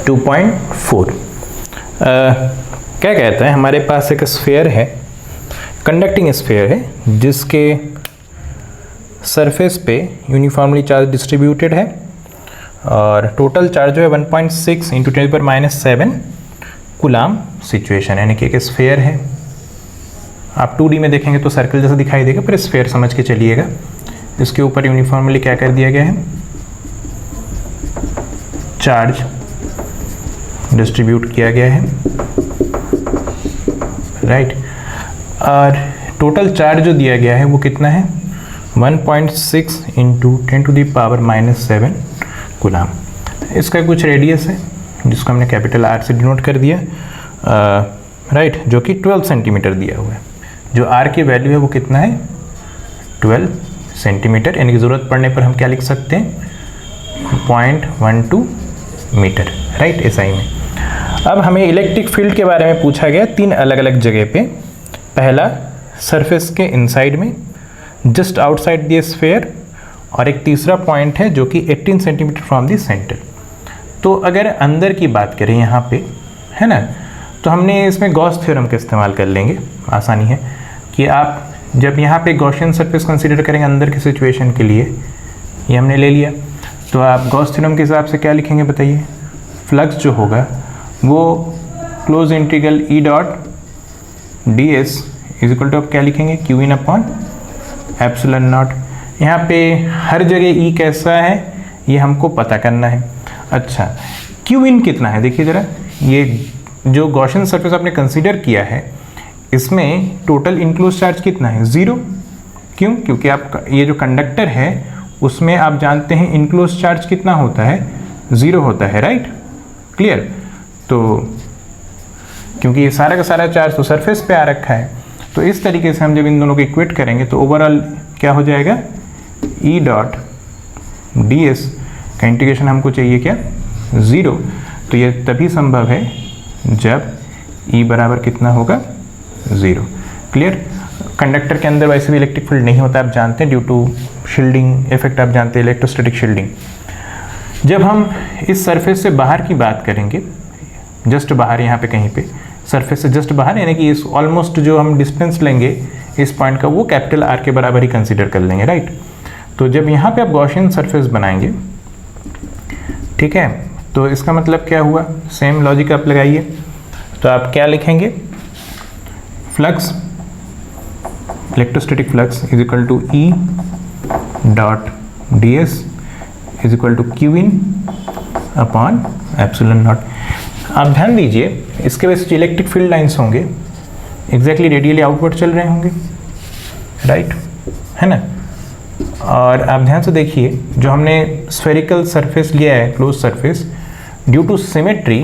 2.4। क्या कहता है, हमारे पास एक स्फीयर है, कंडक्टिंग स्फीयर है, जिसके सरफेस पे यूनिफॉर्मली चार्ज डिस्ट्रीब्यूटेड है और टोटल चार्ज जो है 1.6 इंटू 10⁻⁷ कूलाम सिचुएशन, यानी कि एक स्फीयर है। आप 2D में देखेंगे तो सर्कल जैसा दिखाई देगा, पर स्फीयर समझ के चलिएगा। इसके ऊपर यूनिफॉर्मली क्या कर दिया गया है, चार्ज डिस्ट्रीब्यूट किया गया है, राइट। और टोटल चार्ज जो दिया गया है वो कितना है, 1.6 इंटू 10⁻⁷ कूलाम। इसका कुछ रेडियस है जिसको हमने कैपिटल R से डिनोट कर दिया, राइट, जो कि 12 सेंटीमीटर दिया हुआ है। जो R की वैल्यू है वो कितना है, 12 सेंटीमीटर, यानी कि ज़रूरत पड़ने पर हम क्या लिख सकते हैं, 0.12 मीटर, राइट, SI में। अब हमें इलेक्ट्रिक फील्ड के बारे में पूछा गया 3 अलग अलग जगह पे। पहला सरफेस के इनसाइड में, जस्ट आउटसाइड द स्फीयर, और एक तीसरा पॉइंट है जो कि 18 सेंटीमीटर फ्रॉम द सेंटर। तो अगर अंदर की बात करें यहाँ पे, है ना, तो हमने इसमें गॉस थ्योरम का इस्तेमाल कर लेंगे। आसानी है कि आप जब यहाँ पे गॉसियन सरफेस कंसीडर करेंगे अंदर की सिचुएशन के लिए, ये हमने ले लिया, तो आप गॉस थ्योरम के हिसाब से क्या लिखेंगे बताइए, फ्लक्स जो होगा वो close integral E dot ds is equal to, आप क्या लिखेंगे, Q in upon epsilon naught. यहाँ पे हर जगह E कैसा है ये हमको पता करना है। अच्छा, Q इन कितना है, देखिए ज़रा, ये जो गॉसियन सरफेस आपने कंसीडर किया है इसमें टोटल इनक्लोज चार्ज कितना है, 0। क्यों, क्योंकि आप ये जो कंडक्टर है उसमें आप जानते हैं इनक्लोज चार्ज कितना होता है, 0 होता है, राइट, क्लियर। तो क्योंकि ये सारा का सारा चार्ज तो सरफेस पे आ रखा है, तो इस तरीके से हम जब इन दोनों को इक्वेट करेंगे तो ओवरऑल क्या हो जाएगा, E डॉट ds का इंटीग्रेशन हमको चाहिए क्या, 0। तो ये तभी संभव है जब E बराबर कितना होगा, 0, क्लियर। कंडक्टर के अंदर वैसे भी इलेक्ट्रिक फील्ड नहीं होता, आप जानते हैं, ड्यू टू शील्डिंग इफेक्ट, आप जानते हैं, इलेक्ट्रोस्टैटिक शील्डिंग। जब हम इस सरफेस से बाहर की बात करेंगे, जस्ट बाहर, यहाँ पे कहीं पे सरफेस से जस्ट बाहर, यानी कि इस ऑलमोस्ट जो हम डिस्टेंस लेंगे इस पॉइंट का, वो कैपिटल R के बराबर ही कंसीडर कर लेंगे, राइट। तो जब यहाँ पे आप गॉसियन सरफेस बनाएंगे, ठीक है, तो इसका मतलब क्या हुआ, सेम लॉजिक आप लगाइए। तो आप क्या लिखेंगे, flux, electrostatic flux is equal to E dot ds is equal to Q in upon epsilon naught. आप ध्यान दीजिए, इसके वजह से जो इलेक्ट्रिक फील्ड लाइंस होंगे एग्जैक्टली रेडियली आउटवर्ड चल रहे होंगे, राइट, है ना। और आप ध्यान से देखिए, जो हमने स्फेरिकल सरफेस लिया है, close surface, due to symmetry,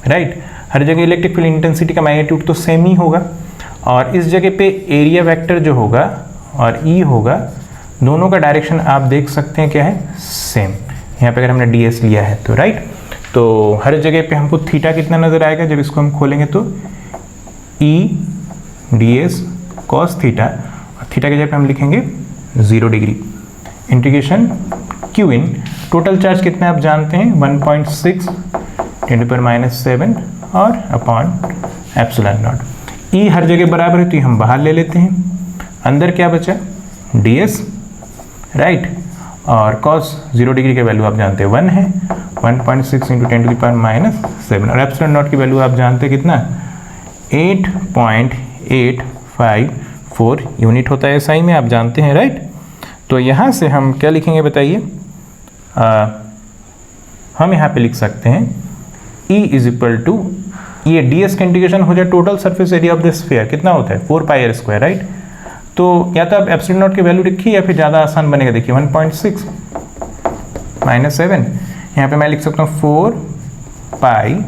right, हर जगह इलेक्ट्रिक फील्ड इंटेंसिटी का मैग्नीट्यूड तो सेम ही होगा, और इस जगह पे एरिया वेक्टर जो होगा और E होगा, दोनों का डायरेक्शन आप देख सकते हैं क्या है, सेम। यहाँ पे अगर हमने ds लिया है तो, राइट, तो हर जगह पे हमको थीटा कितना नजर आएगा, जब इसको हम खोलेंगे तो E ds cos थीटा, और थीटा के जगह पे हम लिखेंगे 0 डिग्री। इंटीग्रेशन Q इन, टोटल चार्ज कितना आप जानते हैं, 1.6 10⁻⁷ और अपॉन एप्सिलॉन नॉट। E हर जगह बराबर है तो ये हम बाहर ले लेते हैं, अंदर क्या बचा, ds, राइट, और cos 0 डिग्री की वैल्यू आप जानते हैं 1 है, 1.6 इंटू 10⁻⁷, और एप्सिलॉन नॉट की वैल्यू आप जानते हैं कितना, 8.854 यूनिट होता है SI में, आप जानते हैं, राइट। तो यहाँ से हम क्या लिखेंगे बताइए, हम यहाँ पे लिख सकते हैं E इज इक्वल टू, ये ds का इंटीग्रेशन हो जाए total surface area of the sphere, कितना होता है, 4πr², राइट। तो या तो आप एप्सिलॉन नॉट की वैल्यू लिखिए या फिर ज़्यादा आसान बनेगा, देखिए 1.6 - 7, यहाँ पे मैं लिख सकता हूँ 4π,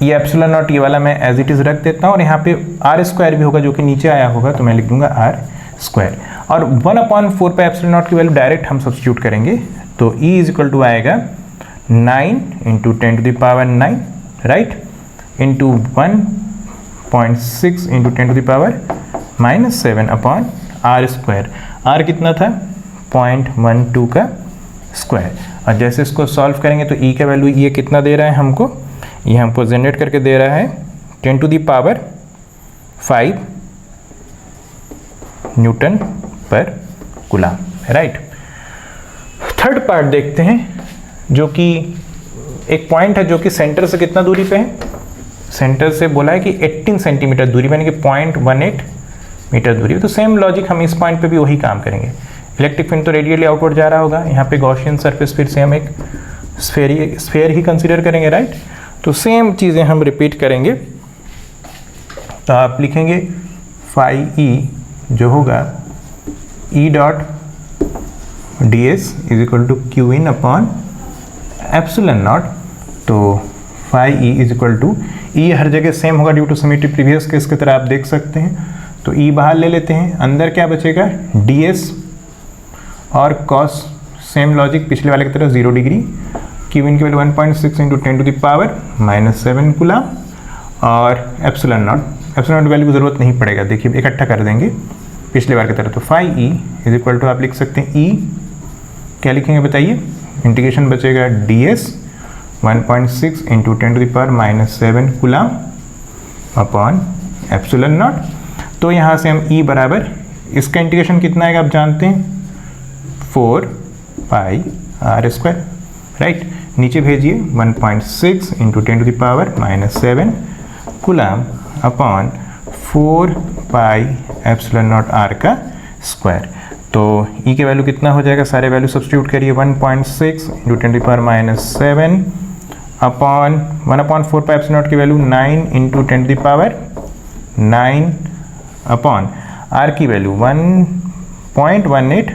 ये एप्सिलॉन नॉट ये वाला मैं एज इट इज़ रख देता हूँ, और यहाँ पे r² भी होगा जो कि नीचे आया होगा, तो मैं लिख दूंगा r², और 1/4π एप्सिलॉन नॉट की वैल्यू डायरेक्ट हम सब्स्टिट्यूट करेंगे, तो E इज इक्वल टू आएगा 9 into 10⁹, right, into 1.6 into 10⁻⁷ upon r²। r कितना था, 0.12 का स्क्वायर। और जैसे इसको सॉल्व करेंगे तो ई का वैल्यू ये कितना दे रहा है हमको, ये हमको जनरेट करके दे रहा है 10 टू द पावर 5 न्यूटन पर कूलम, राइट। थर्ड पार्ट देखते हैं, जो कि एक पॉइंट है जो कि सेंटर से कितना दूरी पे है, सेंटर से बोला है कि 18 सेंटीमीटर दूरी यानी कि 0.18 मीटर दूरी है। तो सेम लॉजिक हम इस पॉइंट पे भी वही काम करेंगे। इलेक्ट्रिक फील्ड तो रेडियली आउटवर्ड जा रहा होगा, यहाँ पे गॉसियन सरफेस फिर से हम एक स्फेयर ही कंसीडर करेंगे, राइट। तो सेम चीज़ें हम रिपीट करेंगे। तो आप लिखेंगे फाई ई जो होगा E dot D S is equal to Q in upon epsilon naught. तो phi E is equal to, E हर जगह सेम होगा due to symmetry, previous case की तरह आप देख सकते हैं। तो ई बाहर ले लेते हैं, अंदर क्या बचेगा डी एस और कॉस, सेम लॉजिक पिछले वाले की तरह 0 डिग्री, क्यू इन की value 1.6 into 10 to the power -7 coulomb और एप्सिलॉन नॉट वैल्यू की जरूरत नहीं पड़ेगा, देखिए इकट्ठा कर देंगे पिछले बार की तरह। तो phi E is equal to आप लिख सकते हैं ई क्या लिखेंगे बताइए, इंटीग्रेशन बचेगा D S 1.6 into 10 to the power -7 coulomb upon epsilon naught. तो यहाँ से हम ई बराबर, इसका इंटीग्रेशन कितना आएगा आप जानते हैं 4 पाई आर स्क्वायर, राइट। नीचे भेजिए 1.6 into 10 to the power -7 coulomb upon 4 pi epsilon naught R का स्क्वायर। तो ई के वैल्यू कितना हो जाएगा, सारे वैल्यू सब्स्टिट्यूट करिए, 1.6 into 10 to the power -7 upon 1/4 pi epsilon naught की value 9 into 10 to the power 9 upon R की वैल्यू 1.18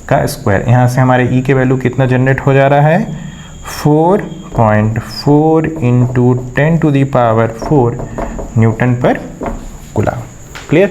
का स्क्वायर। यहाँ से हमारे ई के वैल्यू कितना जनरेट हो जा रहा है 4.4 into 10 to the power 4 newton पर कूलम। क्लियर।